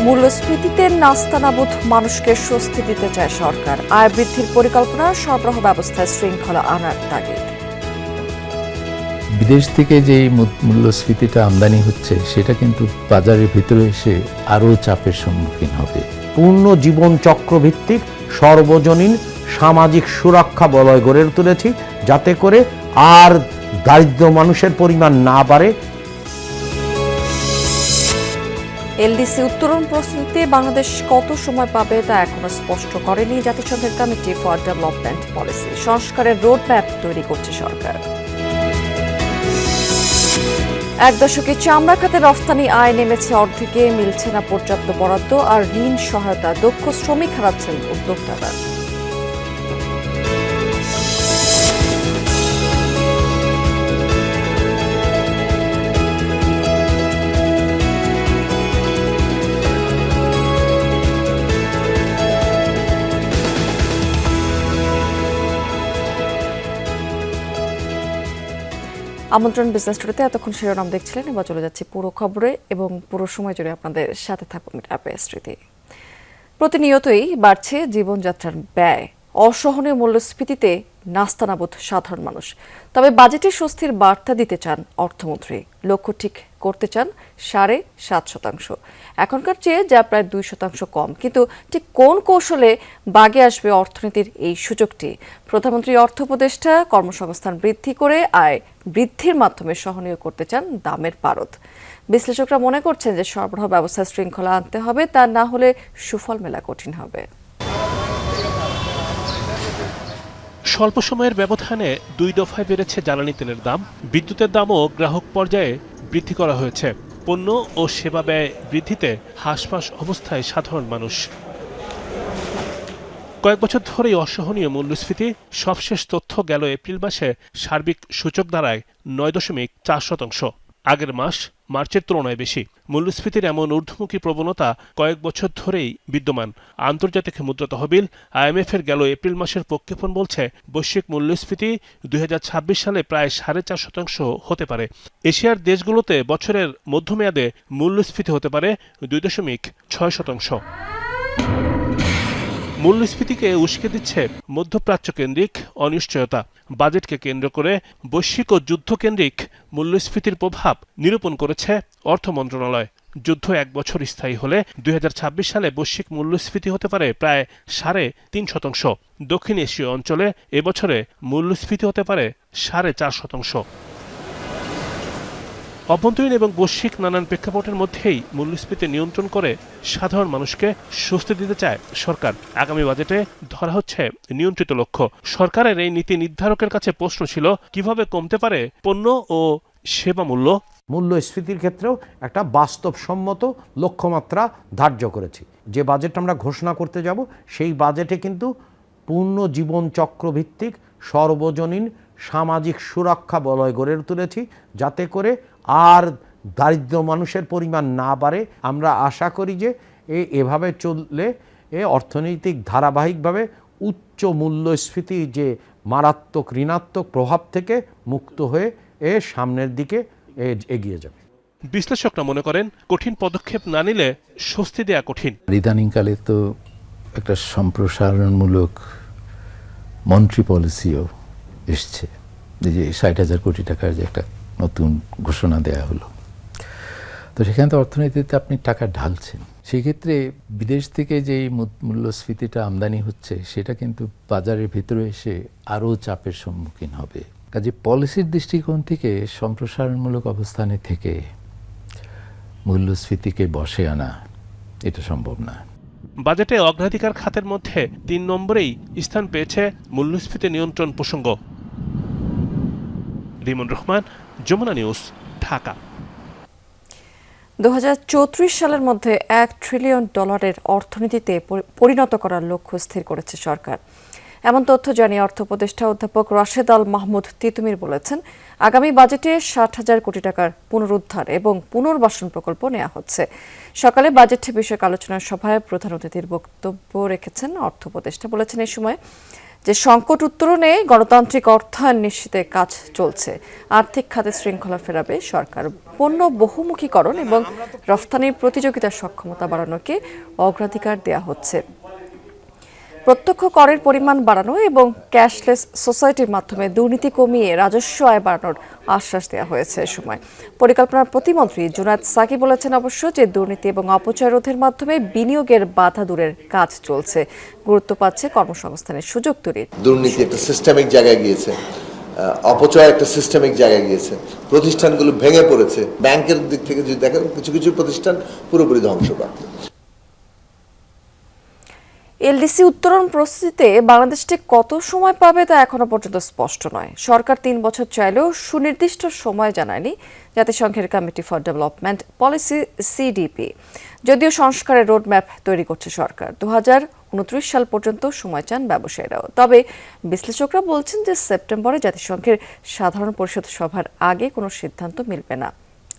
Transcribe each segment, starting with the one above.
মূল্যস্ফীতিতে নাস্তানাবুদ মানুষকে স্বস্তি দিতে চায় সরকার। আয় বৃদ্ধির পরিকল্পনা, সরবরাহ ব্যবস্থায় শৃঙ্খলা আনার তাগিদ। বিদেশ থেকে যে মূল্যস্ফীতিটা আমদানি হচ্ছে সেটা কিন্তু বাজারের ভিতরে এসে আরও চাপের সম্মুখীন হবে। পূর্ণ জীবন চক্র ভিত্তিক সর্বজনীন সামাজিক সুরক্ষা বলয় গড়ে তুলেছি, যাতে করে আর দারিদ্র মানুষের পরিমাণ না বাড়ে। এলডিসি উত্তরণ প্রস্তুতিতে বাংলাদেশ কত সময় পাবে তা এখনো স্পষ্ট করেনি জাতিসংঘের কমিটি ফর ডেভেলপমেন্ট পলিসি। সংস্কারের রোডম্যাপ তৈরি করছে সরকার। এক দশকে চামড়া খাতে রফতানি আয় নেমেছে অর্ধেকে, মিলছে না পর্যাপ্ত বরাদ্দ আর ঋণ সহায়তা। দক্ষ শ্রমিক হারাচ্ছেন উদ্যোক্তারা। আমন্ত্রণ বিজনেস টুডেতে এতক্ষণ শিরোনাম দেখছিলেন, এবার চলে যাচ্ছি পুরো খবরে এবং পুরো সময় জুড়ে আপনাদের সাথে থাকুন স্মৃতি। প্রতিনিয়তই বাড়ছে জীবনযাত্রার ব্যয়, অসহনীয় মূল্যস্ফীতিতে নাস্তানাবুদ সাধারণ মানুষ। তবে বাজেটে স্বস্তির বার্তা দিতে চান অর্থমন্ত্রী, লক্ষ্য ঠিক করতে চান 7.5%। এখনকার চেয়ে যা প্রায় 2% কম। কিন্তু ঠিক কোন কৌশলে বাগে আসবে অর্থনীতির এই সুযোগটি? প্রধানমন্ত্রী অর্থ উপদেষ্টা কর্মসংস্থান বৃদ্ধি করে আয় বৃদ্ধির মাধ্যমে সহনীয় করতে চান দামের পারদ। বিশ্লেষকরা মনে করছেন যে সরবরাহ ব্যবস্থায় শৃঙ্খলা আনতে হবে, তা না হলে সুফল মেলা কঠিন হবে। স্বল্প সময়ের ব্যবধানে 2 দফায় বেড়েছে জ্বালানি তেলের দাম। বিদ্যুতের দামও গ্রাহক পর্যায়ে বৃদ্ধি করা হয়েছে। পণ্য ও সেবা ব্যয় বৃদ্ধিতে হাসপাস অবস্থায় সাধারণ মানুষ। কয়েক বছর ধরেই অসহনীয় মূল্যস্ফীতি। সবশেষ তথ্য গেল এপ্রিল মাসে সার্বিক সূচক দাঁড়ায় 9.4%। আগের মাস মার্চের তুলনায় বেশি। মূল্যস্ফীতির এমন ঊর্ধ্বমুখী প্রবণতা কয়েক বছর ধরেই বিদ্যমান। আন্তর্জাতিক মুদ্রা তহবিল IMF এর গেল এপ্রিল মাসের প্রক্ষেপণ বলছে, বৈশ্বিক মূল্যস্ফীতি 2026 সালে প্রায় 4.5% হতে পারে। এশিয়ার দেশগুলোতে বছরের মধ্যমেয়াদে মূল্যস্ফীতি হতে পারে 2.6%। মূল্যস্ফীতিকে উস্কে দিচ্ছে মধ্যপ্রাচ্য কেন্দ্রিক অনিশ্চয়তা। বাজেটকে কেন্দ্র করে বৈশ্বিক ও যুদ্ধকেন্দ্রিক মূল্যস্ফীতির প্রভাব নিরূপণ করেছে অর্থ মন্ত্রণালয়। যুদ্ধ 1 বছর স্থায়ী হলে 2026 সালে বৈশ্বিক মূল্যস্ফীতি হতে পারে প্রায় 3.5%। দক্ষিণ এশীয় অঞ্চলে এবছরে মূল্যস্ফীতি হতে পারে 4.5%। অভ্যন্তরীণ এবং বৈশ্বিক নানান প্রেক্ষাপটের মধ্যেই মূল্যস্ফীতি নিয়ন্ত্রণ করে সাধারণ মানুষকে স্বস্তি দিতে চায় সরকার। আগামী বাজেটে ধরা হচ্ছে নিয়ন্ত্রিত লক্ষ্য। সরকারের এই নীতি নির্ধারকের কাছে প্রশ্ন ছিল, কিভাবে কমতে পারে পণ্য ও সেবা মূল্য। মূল্যস্ফীতির ক্ষেত্রেও একটা বাস্তবসম্মত লক্ষ্যমাত্রা ধার্য করেছি। যে বাজেট আমরা ঘোষণা করতে যাব, সেই বাজেটে কিন্তু পূর্ণ জীবন চক্র ভিত্তিক সর্বজনীন সামাজিক সুরক্ষা বলয় গড়ে তুলেছি, যাতে করে আর দারিদ্র মানুষের পরিমাণ না বাড়ে। আমরা আশা করি যে এভাবে চললে অর্থনৈতিক ধারাবাহিকভাবে উচ্চ মূল্যস্ফীতি যে মারাত্মক ঋণাত্মক প্রভাব থেকে মুক্ত হয়ে সামনের দিকে এগিয়ে যাবে। বিশ্লেষকরা মনে করেন, কঠিন পদক্ষেপ না নিলে স্বস্তি দেয়া কঠিন। ইদানিংকালে তো একটা সম্প্রসারণমূলক মন্ত্রী পলিসিও এসছে, যে 60,000 কোটি টাকার যে একটা নতুন ঘোষণা দেয়া হলো। তো সেখানে তো অর্থনীতিতে আপনি টাকা ঢালছেন। সেক্ষেত্রে বিদেশ থেকে যে মূল্যস্ফীতিটা আমদানি হচ্ছে সেটা কিন্তু বাজারের ভিতরে এসে আরও চাপের সম্মুখীন হবে। কাজে পলিসির দৃষ্টিকোণ থেকে সম্প্রসারণমূলক অবস্থানে থেকে মূল্যস্ফীতিকে বশে আনা এটা সম্ভব না। বাজেটে অগ্রাধিকার খাতের মধ্যে 3 নম্বরেই স্থান পেয়েছে মূল্যস্ফীতি নিয়ন্ত্রণ প্রসঙ্গ। রিমন রহমান, যমুনা নিউজ, ঢাকা। 2034 সালের মধ্যে $1 ট্রিলিয়ন অর্থনীতিতে পরিণত করার লক্ষ্য স্থির করেছে সরকার। এমন তথ্য জানিয়ে অর্থ উপদেষ্টা অধ্যাপক রাশেদ আল মাহমুদ তিতুমির বলেছেন, আগামী বাজেটে 60,000 কোটি টাকার পুনরুদ্ধার এবং পুনর্বাসন প্রকল্প নেওয়া হচ্ছে। সকালে বাজেট বিষয়ক আলোচনা সভায় প্রধান অতিথির বক্তব্য রেখেছেন অর্থ উপদেষ্টা। বলেছেন এই সময় যে সংকট উত্তরণে গণতান্ত্রিক অর্থায়ন নিশ্চিতে কাজ চলছে, আর্থিক খাতে শৃঙ্খলা ফেরাবে সরকার, পণ্য বহুমুখীকরণ এবং রফতানির প্রতিযোগিতার সক্ষমতা বাড়ানোকে অগ্রাধিকার দেওয়া হচ্ছে। প্রত্যক্ষ করের পরিমাণ বাড়ানো এবং ক্যাশলেস সোসাইটির মাধ্যমে দুর্নীতি কমিয়ে রাজস্ব আয় বাড়ানোর আশ্বাস দেওয়া হয়েছে। এ সময় পরিকল্পনার প্রতিমন্ত্রী জুনায়েদ সাকি বলেছেন অবশ্য যে দুর্নীতি এবং অপচয় রোধের মাধ্যমে বিনিয়োগের বাধা দূরের কাজ চলছে, গুরুত্ব পাচ্ছে কর্মসংস্থানের সুযোগ তৈরির। দুর্নীতি একটা সিস্টেমিক জায়গায় গিয়েছে, অপচয় একটা সিস্টেমিক জায়গায় গিয়েছে, প্রতিষ্ঠানগুলো ভেঙে পড়েছে। ব্যাংকের দিক থেকে যদি দেখেন কিছু কিছু প্রতিষ্ঠান পুরোপুরি ধ্বংসপ্রাপ্ত। এলডিসি উত্তরণ প্রস্তুতিতে বাংলাদেশ ঠিক কত সময় পাবে তা এখনো পর্যন্ত স্পষ্ট নয়। সরকার 3 বছর চাইলেও সুনির্দিষ্ট সময় জানায়নি জাতিসংঘের committee for development policy CDP. যদিও সংস্কারের রোডম্যাপ তৈরি করছে সরকার, 2029 সাল পর্যন্ত সময় চান ব্যবসায়ীরাও। তবে বিশ্লেষকরা বলছেন যে সেপ্টেম্বরে জাতিসংঘের সাধারণ পরিষদ সভার আগে কোনো সিদ্ধান্ত মিলবে না।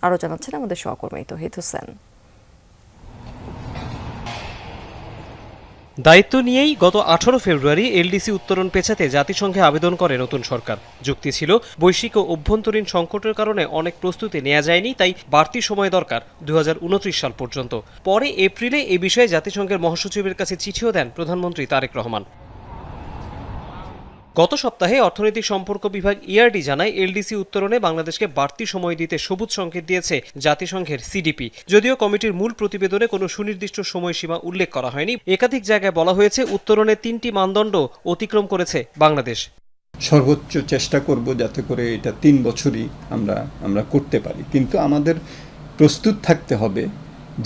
আরও জানাচ্ছেন আমাদের সহকর্মী তৌহিদ হোসেন। দায়িত্ব নিয়েই গত 18 ফেব্রুয়ারি এলডিসি উত্তরণ পেছাতে জাতিসংঘে আবেদন করে নতুন সরকার। যুক্তি ছিল বৈশ্বিক ও অভ্যন্তরীণ সংকটের কারণে অনেক প্রস্তুতি নেওয়া যায়নি, তাই বাড়তি সময় দরকার 2029 সাল পর্যন্ত। পরে এপ্রিলে এ বিষয়ে জাতিসংঘের মহাসচিবের কাছে চিঠিও দেন প্রধানমন্ত্রী তারেক রহমান। গত সপ্তাহে অর্থনৈতিক সম্পর্ক বিভাগ ইআরডি জানায় এলডিসি উত্তরণে বাংলাদেশকে বাড়তি সময় দিতে সবুজ সংকেত দিয়েছে জাতিসংঘের সিডিপি। যদিও কমিটির মূল প্রতিবেদনে কোনো সুনির্দিষ্ট সময়সীমা উল্লেখ করা হয়নি, একাধিক জায়গায় বলা হয়েছে উত্তরণে 3টি মানদণ্ড অতিক্রম করেছে বাংলাদেশ। সর্বোচ্চ চেষ্টা করব যাতে করে এটা 3 বছরই আমরা করতে পারি, কিন্তু আমাদের প্রস্তুত থাকতে হবে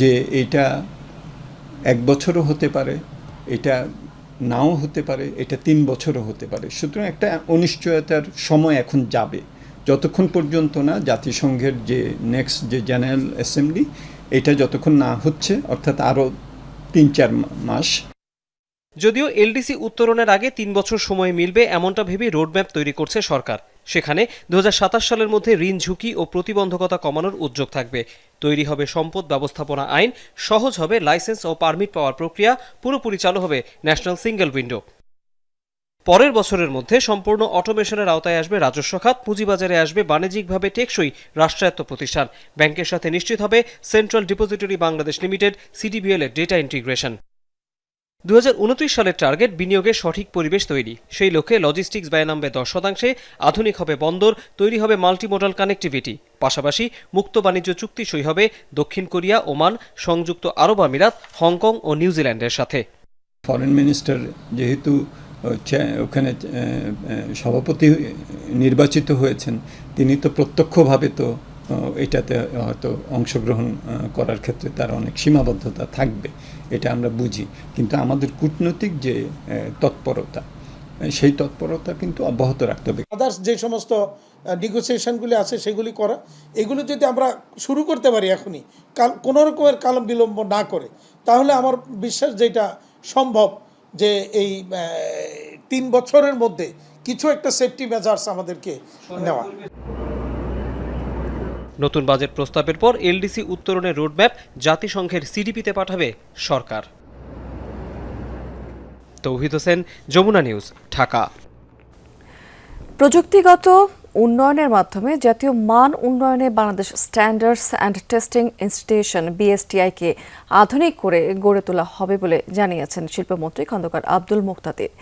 যে এটা 1 বছরও হতে পারে, এটা নাও হতে পারে, এটা 3 বছরও হতে পারে। সুতরাং একটা অনিশ্চয়তার সময় এখন যাবে, যতক্ষণ পর্যন্ত না জাতিসংঘের যে নেক্সট যে জেনারেল অ্যাসেম্বলি এটা যতক্ষণ না হচ্ছে, অর্থাৎ আরও 3-4 মাস। যদিও এলডিসি উত্তরণের আগে 3 বছর সময় মিলবে এমনটা ভেবে রোডম্যাপ তৈরি করছে সরকার। সেখানে 2027 সালের মধ্যে ঋণ ঝুঁকি ও প্রতিবন্ধকতা কমানোর উদ্যোগ থাকবে। তৈরি হবে সম্পদ ব্যবস্থাপনা আইন, সহজ হবে লাইসেন্স ও পারমিট পাওয়ার প্রক্রিয়া, পুরোপুরি চালু হবে ন্যাশনাল সিঙ্গেল উইন্ডো। পরের বছরের মধ্যে সম্পূর্ণ অটোমেশনের আওতায় আসবে রাজস্ব খাত, পুঁজিবাজারে আসবে বাণিজ্যিকভাবে টেকসই রাষ্ট্রায়ত্ত প্রতিষ্ঠান, ব্যাংকের সাথে নিশ্চিত হবে central depository Bangladesh limited CDBL এর ডেটা ইন্টিগ্রেশন। 2029 সালের টার্গেট বিনিয়োগের সঠিক পরিবেশ তৈরি। সেই লক্ষ্যে লজিস্টিক্স ব্যয় নামবে 10%, আধুনিক হবে বন্দর, তৈরি হবে মাল্টিমোডাল কানেক্টিভিটি। পাশাপাশি মুক্ত বাণিজ্য চুক্তি সই হবে দক্ষিণ কোরিয়া, ওমান, সংযুক্ত আরব আমিরাত, হংকং ও নিউজিল্যান্ডের সাথে। ফরেন মিনিস্টার যেহেতু ওখানে সভাপতি নির্বাচিত হয়েছেন, তিনি তো প্রত্যক্ষভাবে তো এটাতে হয়তো অংশগ্রহণ করার ক্ষেত্রে তার অনেক সীমাবদ্ধতা থাকবে, এটা আমরা বুঝি। কিন্তু আমাদের কূটনৈতিক যে তৎপরতা, সেই তৎপরতা কিন্তু অব্যাহত রাখতে হবে। আদার্স যে সমস্ত নেগোসিয়েশনগুলি আছে সেগুলি করা, এগুলো যদি আমরা শুরু করতে পারি এখনই, কোনো রকমের কালম বিলম্ব না করে, তাহলে আমার বিশ্বাস যেটা সম্ভব যে এই 3 বছরের মধ্যে কিছু একটা সেফটি মেজার্স আমাদেরকে নেওয়া। নতুন বাজেট প্রস্তাবের পর এলডিসি উত্তরণের রোডম্যাপ জাতিসংঘের সিডিপিতে পাঠাবে সরকার। তৌহিদ হোসেন, যমুনা নিউজ, ঢাকা। প্রযুক্তিগত উন্নয়নের মাধ্যমে জাতীয় মান উন্নয়নে Bangladesh standards and testing institution বিএসটিআইকে আধুনিক করে গড়ে তোলা হবে বলে জানিয়েছেন শিল্পমন্ত্রী খন্দকার আব্দুল মুক্তাদির।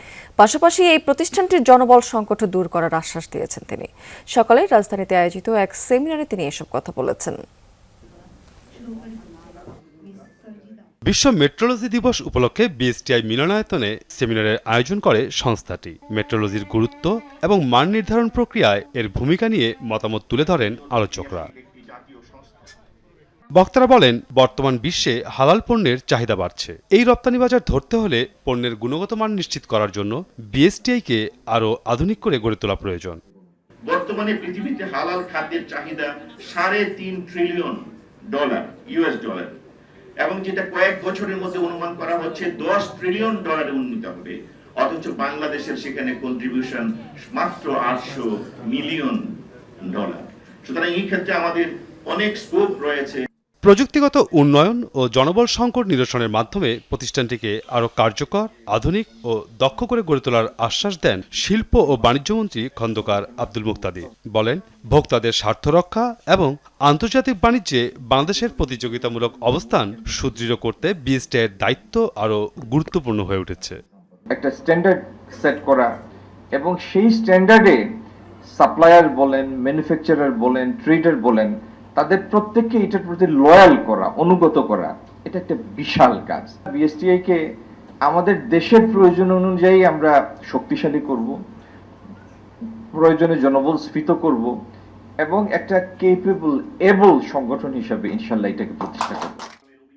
পাশাপাশি এই প্রতিষ্ঠানটির জনবল সংকট দূর করার আশ্বাস দিয়েছেন তিনি। সকালে রাজধানীতে আয়োজিত এক সেমিনারে তিনি এসব কথা বলেছেন। বিশ্ব মেট্রোলজি দিবস উপলক্ষে বিএসটিআই মিলনায়তনে সেমিনারের আয়োজন করে সংস্থাটি। মেট্রোলজির গুরুত্ব এবং মান নির্ধারণ প্রক্রিয়ায় এর ভূমিকা নিয়ে মতামত তুলে ধরেন আলোচকরা। বক্তারা বলেন, বর্তমান বিশ্বে হালাল পণ্যের চাহিদা বাড়ছে। এই রপ্তানি বাজার ধরতে হলে পণ্যের গুণগত মান নিশ্চিত করার জন্য বিএসটিআইকে আরও আধুনিক করে গড়ে তোলা প্রয়োজন। বর্তমানে পৃথিবীতে হালাল খাদ্যের চাহিদা $3.5 ট্রিলিয়ন ইউএস ডলার, এবং যেটা কয়েক বছরের মধ্যে অনুমান করা হচ্ছে $10 ট্রিলিয়ন উন্নীত হবে। অথচ বাংলাদেশের সেখানে কন্ট্রিবিউশন মাত্র $800 মিলিয়ন। সুতরাং এই ক্ষেত্রে আমাদের অনেক স্কোপ রয়েছে। প্রযুক্তিগত উন্নয়ন ও জনবল সংকট নিরসনের মাধ্যমে প্রতিষ্ঠানটিকে আরও কার্যকর, আধুনিক ও দক্ষ করে গড়ে তোলার আশ্বাস দেন শিল্প ও বাণিজ্যমন্ত্রী খন্দকার আব্দুল মুক্তাদির। বলেন, ভোক্তাদের স্বার্থ রক্ষা এবং আন্তর্জাতিক বাণিজ্যে বাংলাদেশের প্রতিযোগিতামূলক অবস্থান সুদৃঢ় করতে বিএসটিআই এর দায়িত্ব আরও গুরুত্বপূর্ণ হয়ে উঠেছে। একটা স্ট্যান্ডার্ড সেট করা এবং সেই স্ট্যান্ডার্ডে সাপ্লায়ার বলেন, ম্যানুফ্যাকচারার বলেন, ট্রেডার বলেন, তাদের প্রত্যেককে এটার প্রতি লয়াল করা, অনুগত করা, এটা একটা বিশাল কাজ। বিএসটিআই কে আমাদের দেশের প্রয়োজন অনুযায়ী আমরা শক্তিশালী করব, প্রয়োজনে জনবল স্ফীত করব এবং একটা এবল সংগঠন হিসাবে ইনশাল্লাহ এটাকে প্রতিষ্ঠা করব।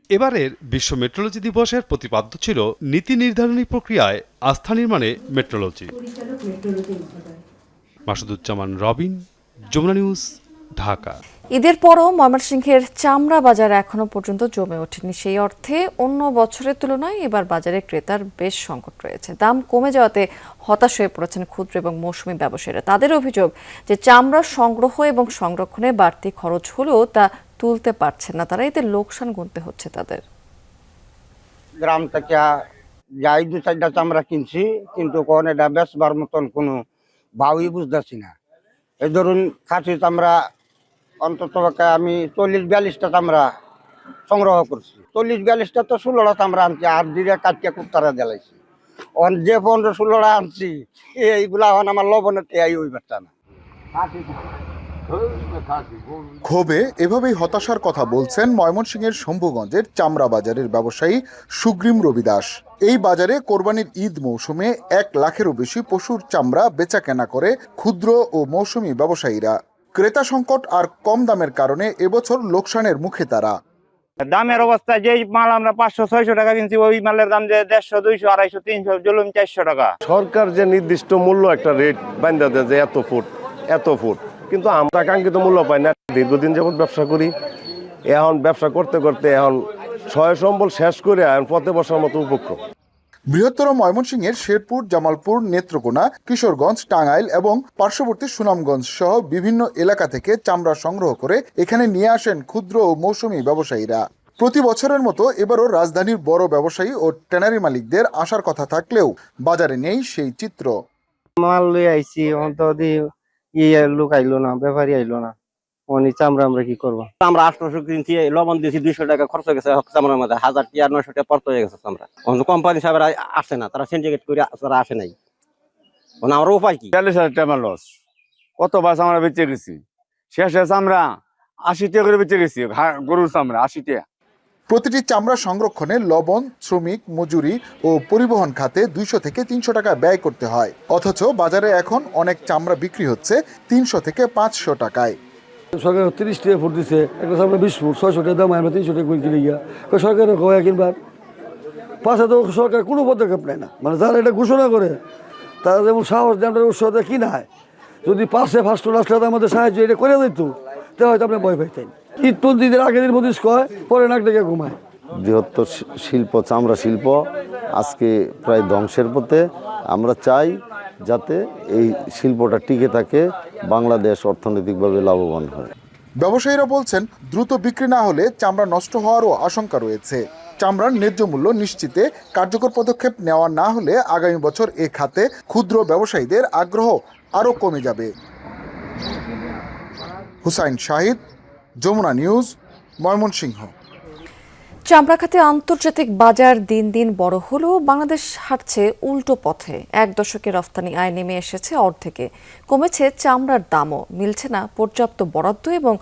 এবারের বিশ্ব মেট্রোলজি দিবসের প্রতিপাদ্য ছিল নীতি নির্ধারণী প্রক্রিয়ায় আস্থা নির্মাণে মেট্রোলজি। মাসুদুজ্জামান রবিন, যমুনা নিউজ, ঢাকা। ঈদের পরও ময়মনসিংহের চামড়া বাজার এখনো পর্যন্ত জমে ওঠেনি। সেই অর্থে অন্য বছরের তুলনায় এবার বাজারে ক্রেতার বেশ সংকট রয়েছে। দাম কমে যাওয়াতে হতাশ হয়ে পড়েছেন ক্ষুদ্র এবং মৌসুমী ব্যবসায়ীরা। তাদের অভিযোগ যে চামড়া সংগ্রহ এবং সংরক্ষণে বাড়তি খরচ হলেও তা তুলতে পারছেন না তারা, এতে লোকসান গুনতে হচ্ছে তাদের। গ্রাম থেকে যাই 2-4টা চামড়া কিনছি, কিন্তু কোন এটা বেচবার মতন কোনো ভাবই বুঝতেছি না। এই ধরুন খাসি চামড়া অন্তত আমি 40-42টা চামড়া সংগ্রহ করছি। 40-42টা তো 16টা চামড়া আনছি, আর দিকে কাটকে কুত্তারা জ্বালাইছি। যে 15-16টা আনছি এইগুলা এখন আমার লবণের টেয়াই ওই বাচ্চা না। ক্ষোভে এভাবেই হতাশার কথা বলছেন ময়মনসিংহের শম্ভুগঞ্জের চামড়া বাজারের ব্যবসায়ী সুগ্রীম রবিদাস। এই বাজারে কোরবানির ঈদ মৌসুমে 1 লাখেরও বেশি পশুর চামড়া বেচা কেনা করে ক্ষুদ্র ও মৌসুমী ব্যবসায়ীরা। ক্রেতা সংকট আর কম দামের কারণে এবছর লোকসানের মুখে তারা। দামের অবস্থা, যে মাল আমরা 500-600 টাকা কিনছি, ওই মালের দাম যে 150, 200, 250, 300, জলুম 400 টাকা। সরকার যে নির্দিষ্ট মূল্য একটা রেট বান্ধা দেয় যে এত ফুট, কিন্তু আমরা কাঙ্ক্ষিত মূল্য পাই না। দীর্ঘদিন যাবত ব্যবসা করি, এখন ব্যবসা করতে করতে এখন সয় সম্বল শেষ করে এখন পথে বসার মতো উপক্রম। বৃহত্তর ময়মনসিংহের শেরপুর, জামালপুর, নেত্রকোনা, কিশোরগঞ্জ, টাঙ্গাইল এবং পার্শ্ববর্তী সুনামগঞ্জ সহ বিভিন্ন এলাকা থেকে চামড়া সংগ্রহ করে এখানে নিয়ে আসেন ক্ষুদ্র ও মৌসুমী ব্যবসায়ীরা। প্রতি বছরের মতো এবারও রাজধানীর বড় ব্যবসায়ী ও ট্যানারি মালিকদের আসার কথা থাকলেও বাজারে নেই সেই চিত্র। মাল লই আইছি, অন্তত লোক আইলো না, ব্যাপারী আইলো না, চামড়া আমরা কি করবো? আমরা 800 কিনছি, লবণ দিয়েছি 200 টাকা খরচ হয়ে গেছে চামড়ার মধ্যে, 1000 টাকা 900 টাকা পড়তে হয়ে গেছে চামড়া। কোম্পানি সাহেব আসে না, তারা সিন্ডিকেট করে তারা আসে নাই। আমরা উপায় কি? 40,000 টাকা লস। কত বাস আমরা বেঁচে গেছি, শেষে চামড়া 80 টাকা করে বেঁচে গেছি, গরুর চামড়া 80 টাকা। প্রতিটি চামড়া সংরক্ষণে লবণ, শ্রমিক, মজুরি ও পরিবহন খাতে 200 থেকে 300 টাকা ব্যয় করতে হয়। অথচ বাজারে এখন অনেক চামড়া বিক্রি হচ্ছে 300 থেকে 500 টাকায়। সরকার 30 টাকা ফুট দিচ্ছে, একটা চামড়া 20 ফুট 600 টাকা দাম, আমরা 300 টাকা কিনে গিয়া সরকারের কয় কিনবার পাশে তো সরকার কোনো পদক্ষেপ নেয় না। মানে যারা এটা ঘোষণা করে তারা যেমন সাহস দেন উৎসাহ কিনা হয়, যদি পাশে ফার্স্ট আসলে আমাদের সাহায্য এটা করে দিত তাহলে হয়তো আপনি ভয় পাইতেন। ঈদ তো দিনের আগের দিন মধ্যে কয়, পরে নাক ডেকে ঘুমায়। বৃহত্তর শিল্প, চামড়া শিল্প আজকে প্রায় ধ্বংসের পথে। আমরা চাই যাতে এই শিল্পটা টিকে থাকে, বাংলাদেশ অর্থনৈতিকভাবে লাভবান হয়। ব্যবসায়ীরা বলছেন, দ্রুত বিক্রি না হলে চামড়া নষ্ট হওয়ারও আশঙ্কা রয়েছে। চামড়ার ন্যায্য মূল্য নিশ্চিতে কার্যকর পদক্ষেপ নেওয়া না হলে আগামী বছর এ খাতে ক্ষুদ্র ব্যবসায়ীদের আগ্রহ আরও কমে যাবে। হুসাইন শাহিদ, যমুনা নিউজ, ময়মনসিংহ। চামড়া খাতে আন্তর্জাতিক বাজার দিন দিন বড় হলেও বাংলাদেশ হাঁটছে উল্টো পথে। 1 দশকে রফতানি আয় নেমে এসেছে অর্ধেকে, কমেছে চামড়ার দামও, মিলছে না পর্যাপ্ত বরাদ্দ এবং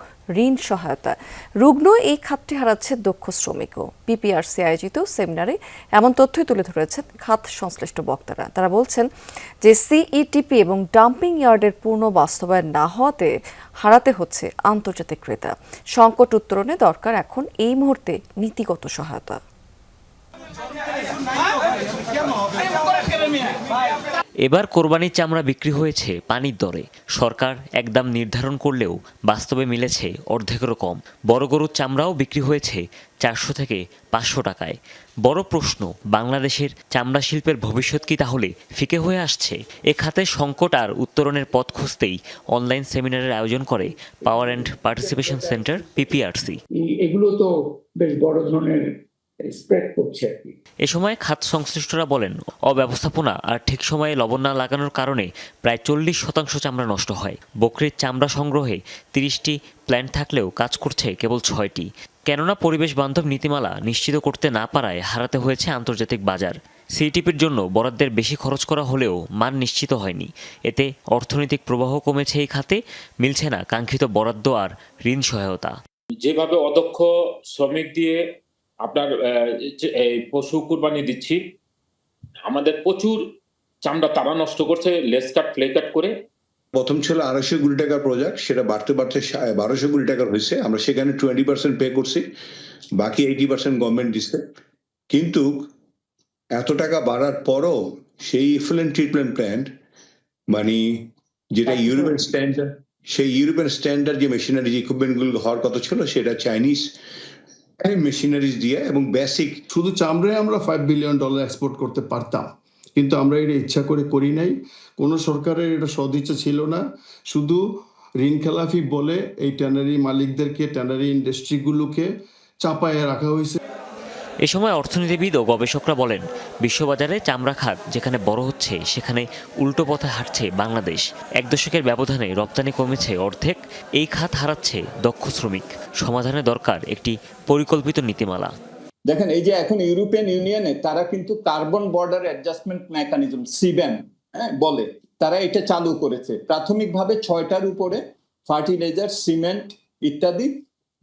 ঋণ সহায়তা। রুগ্ন এই খাতটি হারাচ্ছে দক্ষ শ্রমিকও। পিপিআরসি আয়োজিত সেমিনারে এমন তথ্যই তুলে ধরেছেন খাত সংশ্লিষ্ট বক্তারা। তারা বলছেন যে সিইটিপি এবং ডাম্পিং ইয়ার্ডের পূর্ণ বাস্তবায়ন না হওয়াতে হারাতে হচ্ছে আন্তর্জাতিক ক্রেতা। সংকট উত্তরণে দরকার এখন এই মুহূর্তে নীতিগত সহায়তা। এবার কোরবানির চামড়া বিক্রি হয়েছে পানির দরে। সরকার এক দাম নির্ধারণ করলেও বাস্তবে মিলেছে অর্ধেকেরও কম। বড় গরুর চামড়াও বিক্রি হয়েছে 400 থেকে 500 টাকায়। বড় প্রশ্ন, বাংলাদেশের চামড়া শিল্পের ভবিষ্যৎ কি তাহলে ফিকে হয়ে আসছে? এ খাতে সংকট আর উত্তরণের পথ খুঁজতেই অনলাইন সেমিনারের আয়োজন করে power and participation centre PPRC। এগুলো তো বেশ বড় ধরনের স্প্রেড করছে আর কি। এ সময় খাত সংশ্লিষ্টরা বলেন, অব্যবস্থাপনা আর ঠিক সময়ে লবণ না লাগানোর কারণে প্রায় 40% চামড়া নষ্ট হয়। বকরির চামড়া সংগ্রহে 30টি প্ল্যান্ট থাকলেও কাজ করছে কেবল 6টি। কেননা পরিবেশ বান্ধব নীতিমালা নিশ্চিত করতে না পারায় হারাতে হয়েছে আন্তর্জাতিক বাজার। সিটিপির জন্য বরাদ্দের বেশি খরচ করা হলেও মান নিশ্চিত হয়নি। এতে অর্থনৈতিক প্রবাহ কমেছে এই খাতে, মিলছে না কাঙ্ক্ষিত বরাদ্দ আর ঋণ সহায়তা। যেভাবে অদক্ষ শ্রমিক দিয়ে আপনার পশু কুরবানি দিচ্ছি, আমাদের প্রচুর চামড়া তারা নষ্ট করছে লেস কাট ফ্লে কাট করে। প্রথম ছিল 250 কোটি টাকার প্রজেক্ট, সেটা বাড়তে বাড়তে 1200 কোটি টাকার হয়েছে। আমরা সেখানে 20% পে করছি, বাকি 80% গভর্নমেন্ট দিচ্ছে। কিন্তু এত টাকা বাড়ার পরও সেই ইফ্লুয়েন্ট ট্রিটমেন্ট প্ল্যান্ট, মানে যেটা ইউরোপিয়ান স্ট্যান্ডার্ড, সেই ইউরোপিয়ান স্ট্যান্ডার্ড যে মেশিনারিজ ইকুইপমেন্টগুলো হওয়ার কথা ছিল, সেটা চাইনিজ মেশিনারিজ দিয়ে এবং বেসিক। শুধু চামড়ায় আমরা $5 বিলিয়ন এক্সপোর্ট করতে পারতাম, কিন্তু আমরা এটা ইচ্ছা করে করি নাই। কোনো সরকারের এটা সদিচ্ছা ছিল না, শুধু ঋণ খেলাফি বলে এই ট্যানারি মালিকদেরকে, ট্যানারি ইন্ডাস্ট্রিগুলোকে চাপায়ে রাখা হয়েছে। এ সময় অর্থনীতিবিদ ও গবেষকরা বলেন, বিশ্ববাজারে চামড়া খাত যেখানে বড় হচ্ছে সেখানে উল্টো পথে হাঁটছে বাংলাদেশ। 1 দশকের ব্যবধানে রপ্তানি কমেছে অর্ধেক। এই খাত হারাচ্ছে দক্ষ শ্রমিক। সমাধানে দরকার একটি পরিকল্পিত নীতিমালা। দেখেন, এই যে এখন ইউরোপিয়ান ইউনিয়নে তারা কিন্তু carbon border adjustment mechanism CBAM বলে, তারা এটা চালু করেছে প্রাথমিকভাবে 6টার উপরে, ফার্টিলাইজার, সিমেন্ট ইত্যাদি।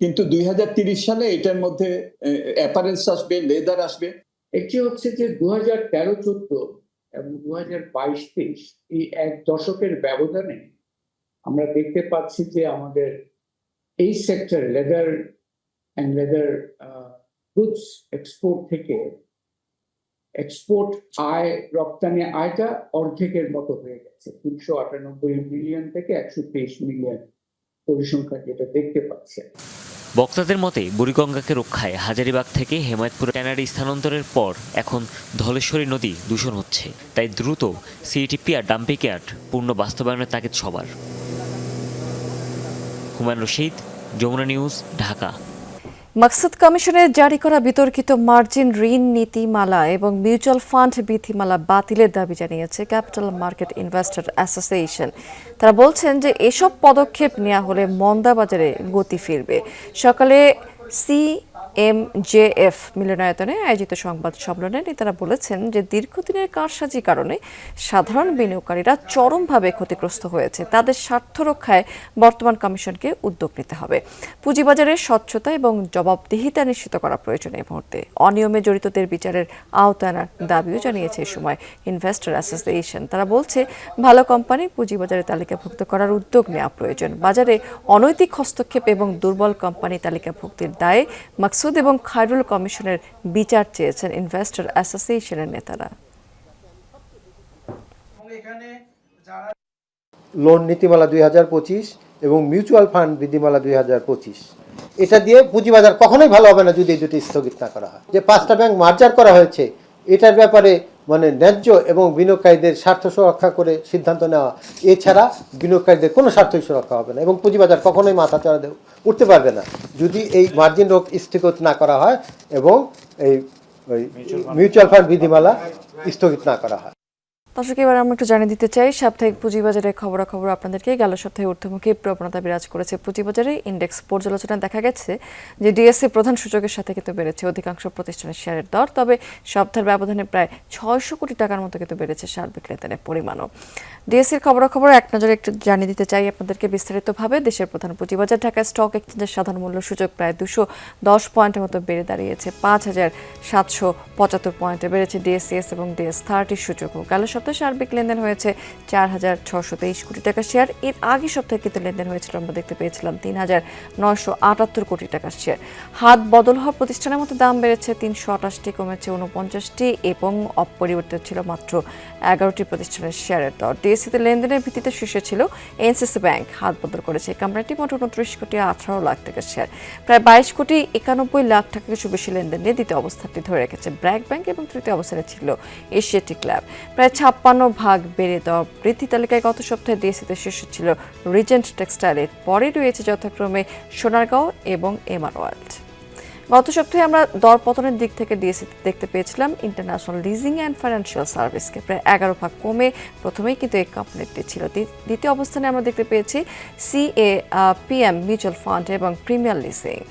কিন্তু 2030 সালে এটার মধ্যে অ্যাপারেলস আসবে, লেদার আসবে। একটি হচ্ছে যে 2013-14 এবং 2022-23 এই 1 দশকের ব্যবধানে আমরা দেখতে পাচ্ছি যে আমাদের এই sector leather and leather goods export থেকে এক্সপোর্ট আয়, রপ্তানি আয়টা অর্ধেকের মতো হয়ে গেছে। 398 মিলিয়ন থেকে 123 মিলিয়ন পরিসংখ্যান যেটা দেখতে পাচ্ছি। বক্তাদের মতে, বুড়িগঙ্গাকে রক্ষায় হাজারীবাগ থেকে হেমায়তপুর ট্যানারি স্থানান্তরের পর এখন ধলেশ্বরী নদী দূষণ হচ্ছে। তাই দ্রুত সিটিপি আর ডাম্পিং ইয়ার্ড পূর্ণ বাস্তবায়নের তাগিদ সবার। হুমায়ুন রশিদ, যমুনা নিউজ, ঢাকা। মাকসুদ কমিশনের জারি করা বিতর্কিত মার্জিন ঋণ নীতিমালা এবং মিউচুয়াল ফান্ড বিধিমালা বাতিলের দাবি জানিয়েছে ক্যাপিটাল মার্কেট ইনভেস্টর অ্যাসোসিয়েশন। তারা বলছেন যে এসব পদক্ষেপ নেওয়া হলে মন্দা বাজারে গতি ফিরবে। সকালে CMJF মিলনায়তনে আয়োজিত সংবাদ সম্মেলনে নেতারা বলেছেন যে দীর্ঘদিনের কারসাজির কারণে সাধারণ বিনিয়োগকারীরা চরমভাবে ক্ষতিগ্রস্ত হয়েছে। তাদের স্বার্থ রক্ষায় বর্তমান কমিশনকে উদ্যোগ নিতে হবে। পুঁজিবাজারের স্বচ্ছতা এবং জবাবদিহিতা নিশ্চিত করা প্রয়োজন। এই মুহূর্তে অনিয়মে জড়িতদের বিচারের আওতায় আনার দাবিও জানিয়েছে এই সময় ইনভেস্টর অ্যাসোসিয়েশন। তারা বলছে, ভালো কোম্পানি পুঁজিবাজারে তালিকাভুক্ত করার উদ্যোগ নেওয়া প্রয়োজন। বাজারে অনৈতিক হস্তক্ষেপ এবং দুর্বল কোম্পানি তালিকাভুক্তির দায়ে মাকসুদ এবং খায়রুল কমিশনের বিচার চেয়েছেন ইনভেস্টর অ্যাসোসিয়েশনের নেতারা। লোন নীতিমালা 2025 এবং মিউচুয়াল ফান্ড বিধিমালা 2025, এটা দিয়ে পুঁজিবাজার কখনোই ভালো হবে না যদি এই দুটি স্থগিত না করা হয়। যে 5টা ব্যাংক মার্জার করা হয়েছে, এটার ব্যাপারে মানে ন্যায্য এবং বিনিয়োগকারীদের স্বার্থ সুরক্ষা করে সিদ্ধান্ত নেওয়া, এছাড়া বিনিয়োগকারীদের কোনো স্বার্থই সুরক্ষা হবে না এবং পুঁজিবাজার কখনোই মাথা চড়া উঠতে পারবে না যদি এই মার্জিন রোগ স্থগিত না করা হয় এবং এই মিউচুয়াল ফান্ড বিধিমালা স্থগিত না করা হয়। দর্শক, এবার আমরা একটু জানিয়ে দিতে চাই সাপ্তাহিক পুঁজিবাজারের খবরাখবর আপনাদেরকে। গেল সপ্তাহে ঊর্ধ্বমুখী প্রবণতা বিরাজ করেছে পুঁজিবাজারে। ইন্ডেক্স পর্যালোচনায় দেখা গেছে যে ডিএসসি প্রধান সূচকের সাথে কিন্তু বেড়েছে অধিকাংশ প্রতিষ্ঠানের শেয়ারের দর। তবে সপ্তাহের ব্যবধানে প্রায় 600 কোটি টাকার মতো কিন্তু বেড়েছে সার্বিক লেনদেনের পরিমাণও। ডিএসসির খবরাখবর এক নজরে একটু জানিয়ে দিতে চাই আপনাদেরকে বিস্তারিতভাবে। দেশের প্রধান পুঁজিবাজার ঢাকা স্টক এক্সচেঞ্জের সাধারণ মূল্য সূচক প্রায় 210 পয়েন্টের মতো বেড়ে দাঁড়িয়েছে 5775 পয়েন্টে। বেড়েছে ডিএসসিএস এবং ডিএস30 সূচকও। গেল সপ্তাহে সার্বিক লেনদেন হয়েছে 4,623 কোটি টাকা শেয়ার। এর আগের সপ্তাহে কিন্তু লেনদেন হয়েছিল, আমরা দেখতে পেয়েছিলাম 3,978 কোটি টাকার শেয়ার। হাত বদল হওয়া প্রতিষ্ঠানের মধ্যে দাম বেড়েছে 328টি, কমেছে 49টি এবং অপরিবর্তিত ছিল মাত্র 11টি প্রতিষ্ঠানের শেয়ারের দর। ডিএসসিতে লেনদেনের ভিত্তিতে শীর্ষে ছিল এনসিসি ব্যাংক, হাত বদল করেছে এই কোম্পানিটি মোট 29 কোটি 18 লাখ টাকার শেয়ার। প্রায় 22 কোটি 91 লাখ টাকা কিছু বেশি লেনদেন নিয়ে দ্বিতীয় অবস্থানটি ধরে রেখেছে ব্র্যাক ব্যাংক এবং তৃতীয় অবস্থানে ছিল এশিয়াটিক ল্যাব। প্রায় 56 ভাগ বেড়ে দেওয়া বৃদ্ধি তালিকায় গত সপ্তাহে ডিএসসিতে শীর্ষে ছিল রিজেন্ট টেক্সটাইলের, পরে রয়েছে যথাক্রমে সোনারগাঁও এবং এমআর ওয়ার্ল্ড। গত সপ্তাহে আমরা দর পতনের দিক থেকে ডিএসসিতে দেখতে পেয়েছিলাম ইন্টারন্যাশনাল লিজিং অ্যান্ড ফাইন্যান্সিয়াল সার্ভিসকে প্রায় 11 ভাগ কমে প্রথমেই কিন্তু এই কোম্পানিটি ছিল। দ্বিতীয় অবস্থানে আমরা দেখতে পেয়েছি সিএপিএম মিউচুয়াল ফান্ড এবং প্রিমিয়ার লিজিং।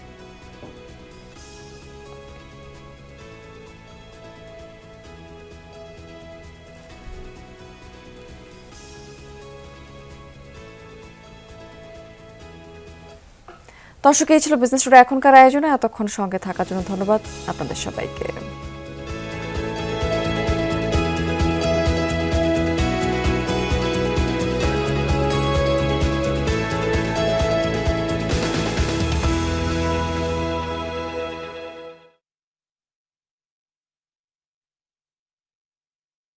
দর্শক, এই ছিল বিজনেস টুডে এখনকার আয়োজনে। এতক্ষণ সঙ্গে থাকার জন্য ধন্যবাদ আপনাদের সবাইকে।